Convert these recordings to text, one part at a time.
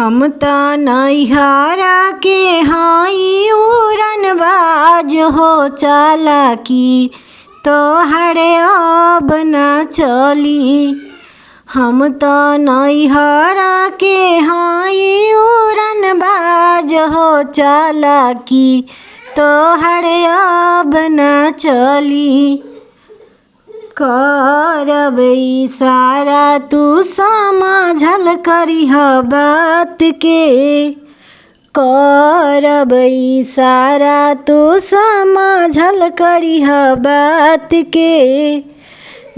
हम त नैहरा के हई उड़नबाज हो चालाकी तोहरे अब ना चली। हम त नैहरा के हई उड़नबाज हो चालाकी तोहरे अब ना चली। करब इशारा तू समझल करिह बात के, करब इशारा तू समझल करिह बात के।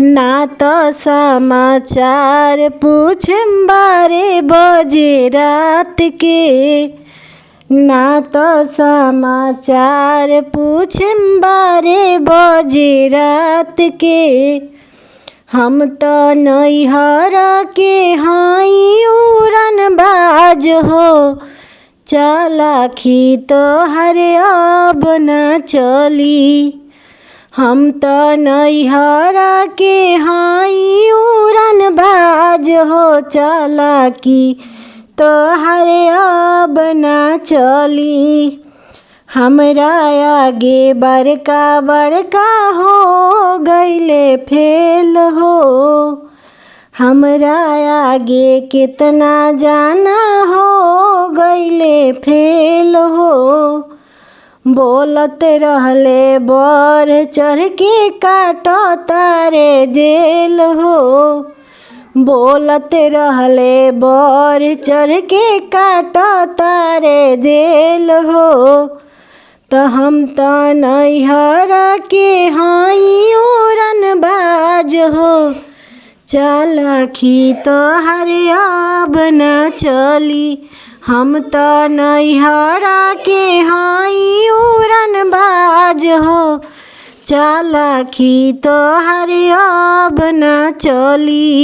ना तो समाचार पूछम 12 बजे रात के, ना तो समाचार पूछम 12 बजे रात के। हम तो नैहरा के हई उड़नबाज हो चालाकी तोहरे अब ना चली। हम तो नैहरा के हई उड़नबाज हो चालाकी तोहरे अब ना चली। हमरा आगे बड़का बड़का हो गइले फेल हो, हमरा आगे कितना जाना हो गइले फेल हो। बोलते रहले बढ़ चढ़ के काटो तारे जेल हो, बोलते रहले बढ़ चढ़ के काटो तारे जेल हो। तो हम तो नैहरा के हई उड़नबाज हो चालाकी तोहरे अब ना चली। हम तो नैहरा के हई उड़नबाज हो चालाकी तोहरे अब ना चली।